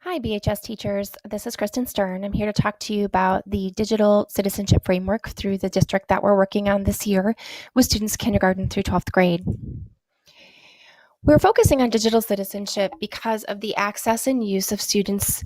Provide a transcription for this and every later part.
Hi, BHS teachers. This is Kristen Stern. I'm here to talk to you about the digital citizenship framework through the district that we're working on this year with students kindergarten through 12th grade. We're focusing on digital citizenship because of the access and use of students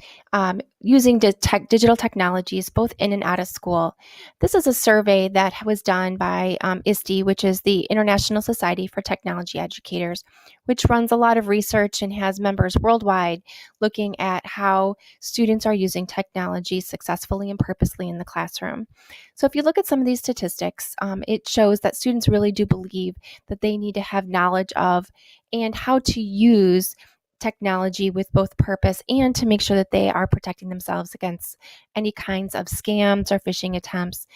using digital technologies both in and out of school. This is a survey that was done by ISTE, which is the International Society for Technology Educators, which runs a lot of research and has members worldwide looking at how students are using technology successfully and purposely in the classroom. So if you look at some of these statistics, it shows that students really do believe that they need to have knowledge of and how to use technology with both purpose and to make sure that they are protecting themselves against any kinds of scams or phishing attempts.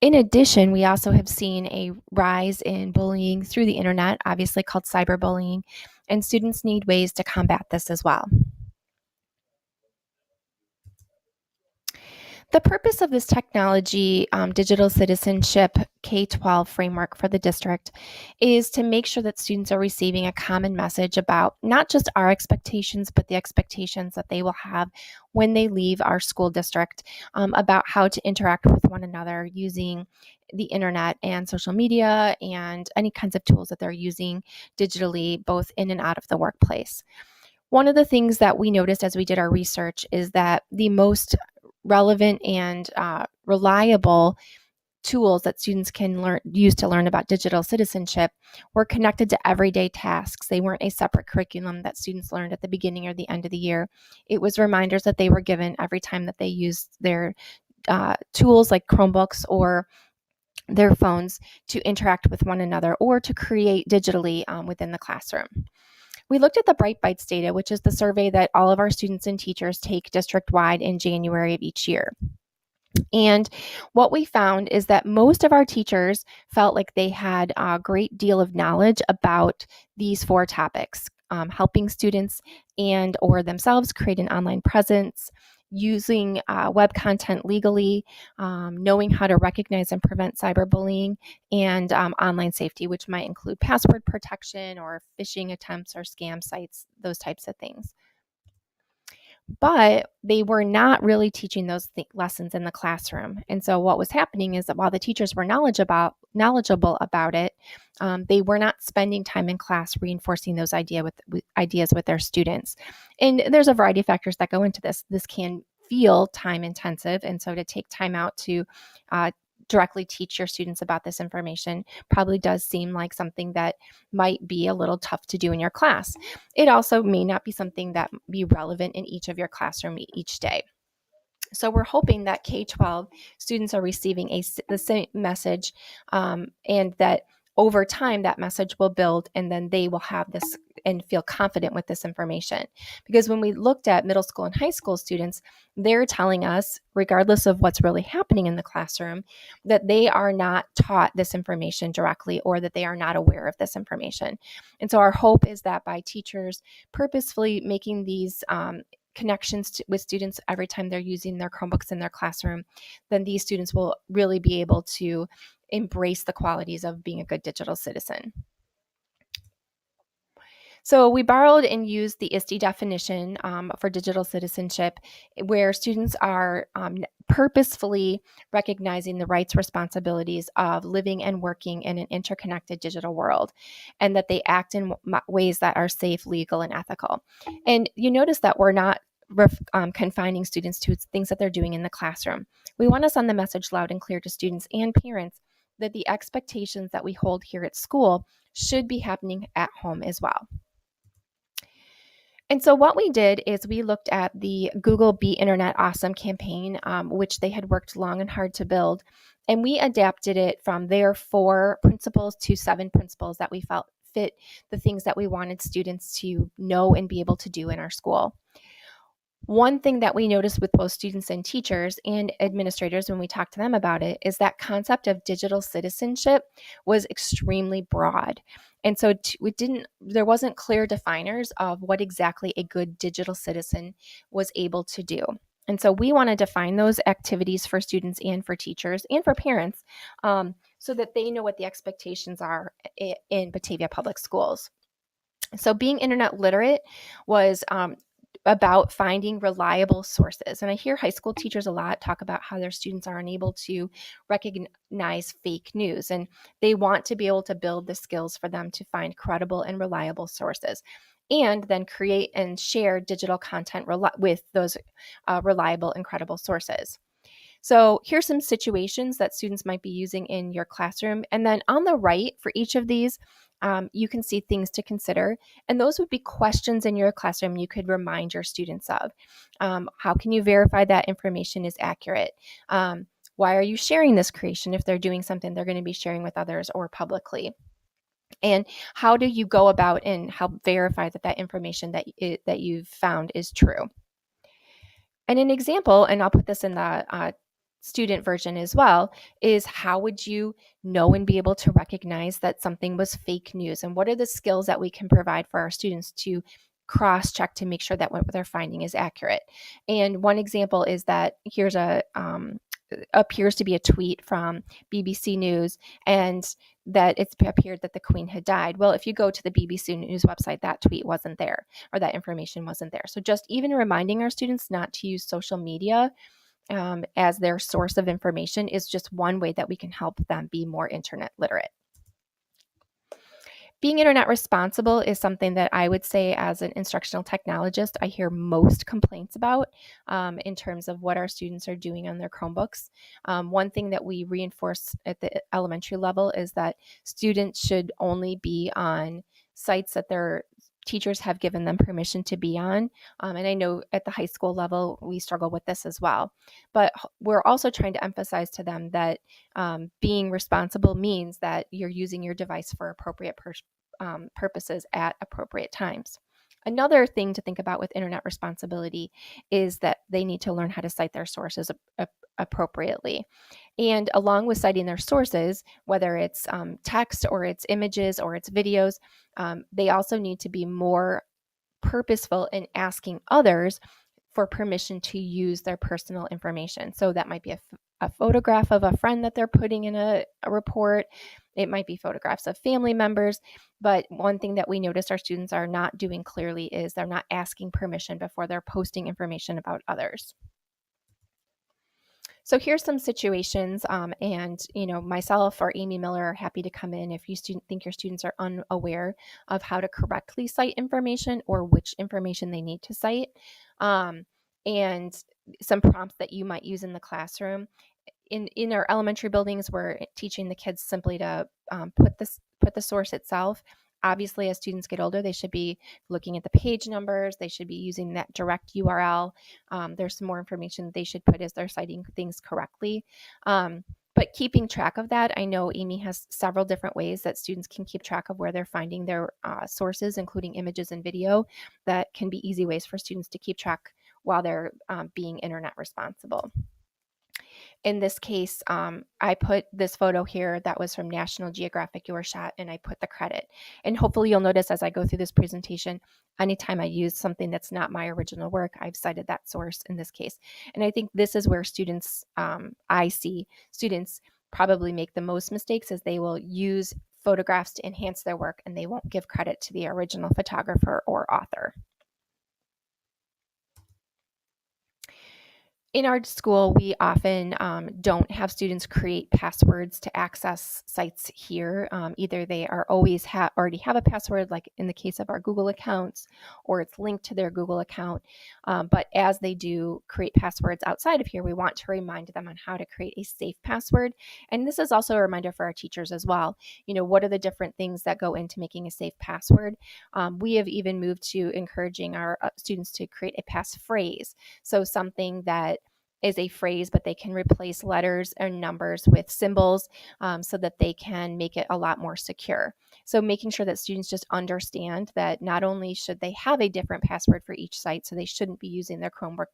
In addition, we also have seen a rise in bullying through the internet, obviously called cyberbullying, and students need ways to combat this as well. The purpose of this technology, digital citizenship K-12 framework for the district is to make sure that students are receiving a common message about not just our expectations, but the expectations that they will have when they leave our school district, about how to interact with one another using the internet and social media and any kinds of tools that they're using digitally, both in and out of the workplace. One of the things that we noticed as we did our research is that the most relevant and reliable tools that students can use to learn about digital citizenship were connected to everyday tasks. They weren't a separate curriculum that students learned at the beginning or the end of the year. It was reminders that they were given every time that they used their tools like Chromebooks or their phones to interact with one another or to create digitally within the classroom. We looked at the Bright Bites data, which is the survey that all of our students and teachers take district-wide in January of each year. And what we found is that most of our teachers felt like they had a great deal of knowledge about these four topics: helping students and or themselves create an online presence, using web content legally, knowing how to recognize and prevent cyberbullying, and online safety, which might include password protection or phishing attempts or scam sites, those types of things. But they were not really teaching those lessons in the classroom. And so what was happening is that while the teachers were knowledgeable about it, they were not spending time in class reinforcing those ideas with their students. And there's a variety of factors that go into this. This can feel time intensive, and so to take time out to directly teach your students about this information probably does seem like something that might be a little tough to do in your class. It also may not be something that be relevant in each of your classroom each day. So we're hoping that K-12 students are receiving the same message, and that over time that message will build, and then they will have this and feel confident with this information. Because when we looked at middle school and high school students, they're telling us, regardless of what's really happening in the classroom, that they are not taught this information directly or that they are not aware of this information. And so our hope is that by teachers purposefully making these connections with students every time they're using their Chromebooks in their classroom, then these students will really be able to embrace the qualities of being a good digital citizen. So we borrowed and used the ISTE definition for digital citizenship, where students are purposefully recognizing the rights, responsibilities of living and working in an interconnected digital world, and that they act in ways that are safe, legal, and ethical. And you notice that we're not confining students to things that they're doing in the classroom. We want to send the message loud and clear to students and parents that the expectations that we hold here at school should be happening at home as well. And so what we did is we looked at the Google Be Internet Awesome campaign, which they had worked long and hard to build, and we adapted it from their 4 principles to 7 principles that we felt fit the things that we wanted students to know and be able to do in our school. One thing that we noticed with both students and teachers and administrators when we talked to them about it is that concept of digital citizenship was extremely broad. And so there wasn't clear definers of what exactly a good digital citizen was able to do. And so we want to define those activities for students and for teachers and for parents, so that they know what the expectations are in Batavia Public Schools. So being internet literate was about finding reliable sources. And I hear high school teachers a lot talk about how their students are unable to recognize fake news, and they want to be able to build the skills for them to find credible and reliable sources, and then create and share digital content with those reliable and credible sources. So here's some situations that students might be using in your classroom. And then on the right for each of these, you can see things to consider. And those would be questions in your classroom you could remind your students of. How can you verify that information is accurate? Why are you sharing this creation if they're doing something they're going to be sharing with others or publicly? And how do you go about and help verify that information that you've found is true? And an example, and I'll put this in the student version as well, is how would you know and be able to recognize that something was fake news? And what are the skills that we can provide for our students to cross-check to make sure that what they're finding is accurate? And one example is that here's appears to be a tweet from BBC News, and that it's appeared that the Queen had died. Well, if you go to the BBC News website, that tweet wasn't there, or that information wasn't there. So just even reminding our students not to use social media as their source of information is just one way that we can help them be more internet literate. Being internet responsible is something that I would say, as an instructional technologist, I hear most complaints about in terms of what our students are doing on their Chromebooks. One thing that we reinforce at the elementary level is that students should only be on sites that their teachers have given them permission to be on. And I know at the high school level, we struggle with this as well. But we're also trying to emphasize to them that being responsible means that you're using your device for appropriate purposes at appropriate times. Another thing to think about with internet responsibility is that they need to learn how to cite their sources appropriately. And along with citing their sources, whether it's text or it's images or it's videos, they also need to be more purposeful in asking others for permission to use their personal information. So that might be a photograph of a friend that they're putting in a report. It might be photographs of family members. But one thing that we notice our students are not doing clearly is they're not asking permission before they're posting information about others. So here's some situations, and myself or Amy Miller are happy to come in if you think your students are unaware of how to correctly cite information or which information they need to cite, and some prompts that you might use in the classroom. In our elementary buildings, we're teaching the kids simply to put the source itself. Obviously, as students get older, they should be looking at the page numbers. They should be using that direct URL. There's some more information they should put as they're citing things correctly. But keeping track of that, I know Amy has several different ways that students can keep track of where they're finding their sources, including images and video, that can be easy ways for students to keep track while they're being internet responsible. In this case, I put this photo here that was from National Geographic Your Shot, and I put the credit. And hopefully you'll notice as I go through this presentation, anytime I use something that's not my original work, I've cited that source in this case. And I think this is where students, I see students probably make the most mistakes, as they will use photographs to enhance their work and they won't give credit to the original photographer or author. In our school, we often don't have students create passwords to access sites here. Either they are already have a password, like in the case of our Google accounts, or it's linked to their Google account. But as they do create passwords outside of here, we want to remind them on how to create a safe password. And this is also a reminder for our teachers as well. What are the different things that go into making a safe password? We have even moved to encouraging our students to create a passphrase. So something that is a phrase, but they can replace letters and numbers with symbols, so that they can make it a lot more secure. So making sure that students just understand that not only should they have a different password for each site, so they shouldn't be using their Chromebook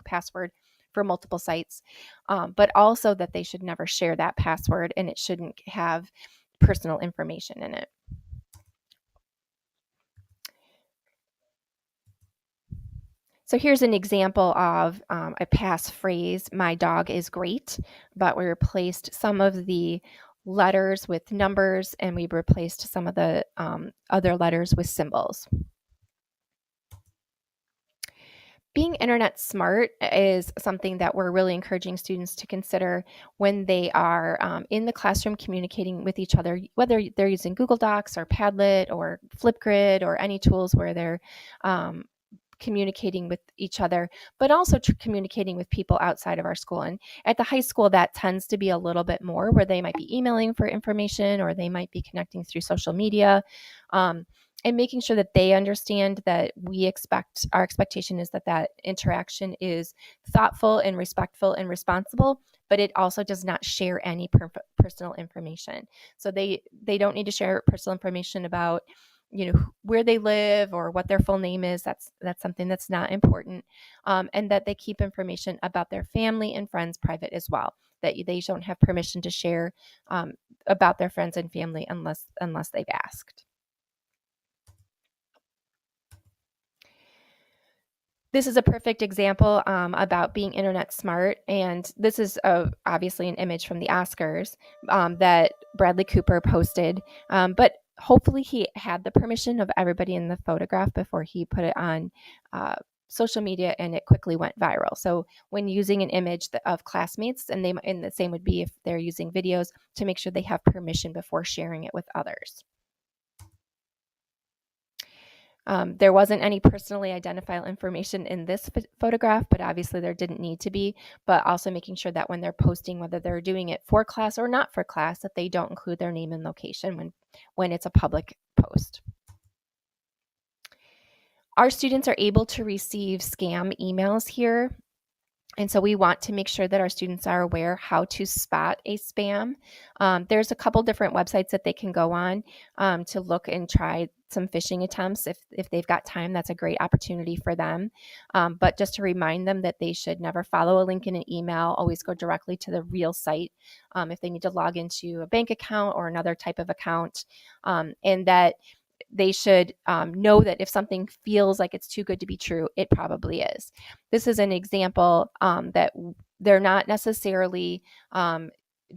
password for multiple sites, but also that they should never share that password, and it shouldn't have personal information in it. So here's an example of a passphrase, "My dog is great," but we replaced some of the letters with numbers, and we replaced some of the other letters with symbols. Being internet smart is something that we're really encouraging students to consider when they are in the classroom communicating with each other, whether they're using Google Docs or Padlet or Flipgrid or any tools where they're communicating with each other, but also communicating with people outside of our school. And at the high school, that tends to be a little bit more where they might be emailing for information or they might be connecting through social media. And making sure that they understand that our expectation is that that interaction is thoughtful and respectful and responsible, but it also does not share any personal information. So they don't need to share personal information about where they live or what their full name is. That's something that's not important. And that they keep information about their family and friends private as well, that they don't have permission to share about their friends and family unless they've asked. This is a perfect example about being internet smart, and this is obviously an image from the Oscars that Bradley Cooper posted, but hopefully he had the permission of everybody in the photograph before he put it on social media, and it quickly went viral. So when using an image of classmates, and the same would be if they're using videos, to make sure they have permission before sharing it with others. There wasn't any personally identifiable information in this photograph, but obviously there didn't need to be, but also making sure that when they're posting, whether they're doing it for class or not for class, that they don't include their name and location when it's a public post. Our students are able to receive scam emails here. And so we want to make sure that our students are aware how to spot a spam. There's a couple different websites that they can go on to look and try some phishing attempts. If they've got time, that's a great opportunity for them. But just to remind them that they should never follow a link in an email, always go directly to the real site if they need to log into a bank account or another type of account, and that they should know that if something feels like it's too good to be true, it probably is. This is an example that they're not necessarily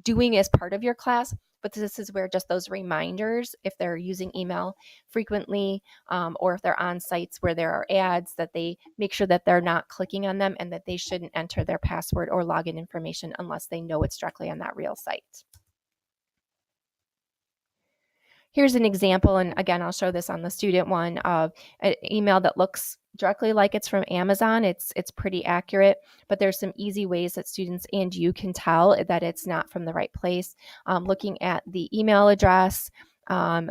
doing as part of your class, but this is where just those reminders, if they're using email frequently or if they're on sites where there are ads, that they make sure that they're not clicking on them and that they shouldn't enter their password or login information unless they know it's directly on that real site. Here's an example, and again, I'll show this on the student one, of an email that looks directly like it's from Amazon. It's pretty accurate, but there's some easy ways that students and you can tell that it's not from the right place. Looking at the email address,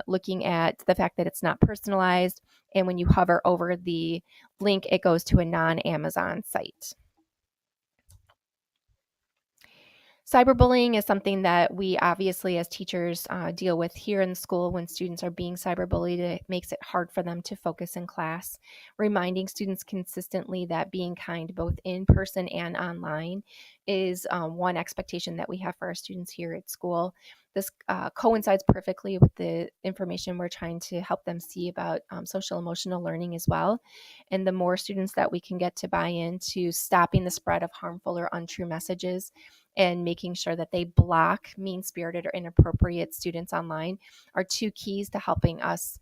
looking at the fact that it's not personalized, and when you hover over the link, it goes to a non-Amazon site. Cyberbullying is something that we obviously as teachers deal with here in school. When students are being cyberbullied, it makes it hard for them to focus in class. Reminding students consistently that being kind both in person and online is one expectation that we have for our students here at school. This coincides perfectly with the information we're trying to help them see about social emotional learning as well. And the more students that we can get to buy into stopping the spread of harmful or untrue messages and making sure that they block mean-spirited or inappropriate students online are two keys to helping us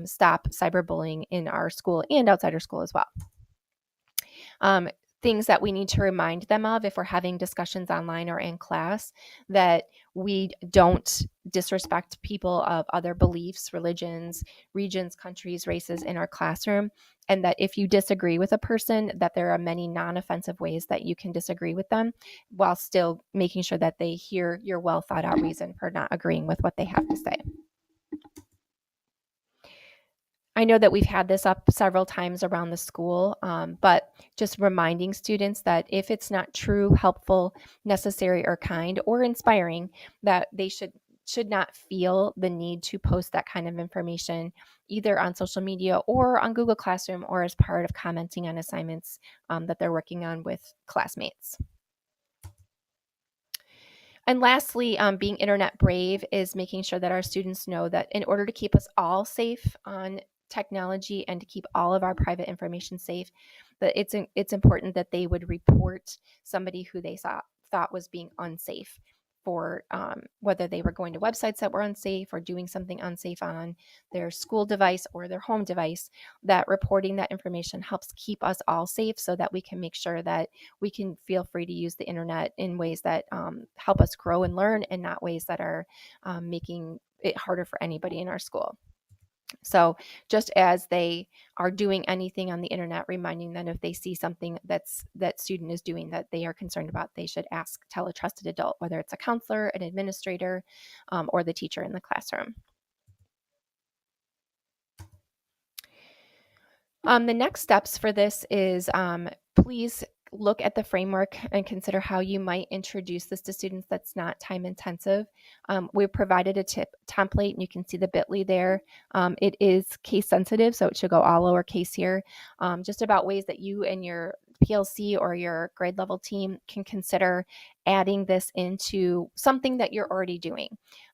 stop cyberbullying in our school and outside our school as well. Things that we need to remind them of if we're having discussions online or in class, that we don't disrespect people of other beliefs, religions, regions, countries, races in our classroom, and that if you disagree with a person, that there are many non-offensive ways that you can disagree with them while still making sure that they hear your well thought out reason for not agreeing with what they have to say. I know that we've had this up several times around the school, but just reminding students that if it's not true, helpful, necessary, or kind, or inspiring, that they should not feel the need to post that kind of information either on social media or on Google Classroom or as part of commenting on assignments that they're working on with classmates. And lastly, being internet brave is making sure that our students know that in order to keep us all safe on technology and to keep all of our private information safe, that it's important that they would report somebody who they thought was being unsafe. for whether they were going to websites that were unsafe or doing something unsafe on their school device or their home device, that reporting that information helps keep us all safe so that we can make sure that we can feel free to use the internet in ways that help us grow and learn, and not ways that are making it harder for anybody in our school. So just as they are doing anything on the internet, reminding them if they see something that student is doing that they are concerned about, they should tell a trusted adult, whether it's a counselor, an administrator, or the teacher in the classroom. The next steps for this is please look at the framework and consider how you might introduce this to students that's not time intensive. We've provided a template, and you can see the bit.ly there. It is case sensitive, so it should go all lowercase here, just about ways that you and your PLC or your grade level team can consider adding this into something that you're already doing.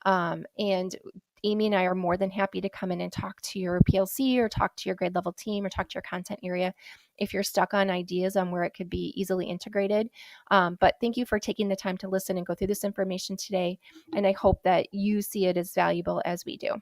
And Amy and I are more than happy to come in and talk to your PLC or talk to your grade level team or talk to your content area if you're stuck on ideas on where it could be easily integrated. But thank you for taking the time to listen and go through this information today. And I hope that you see it as valuable as we do.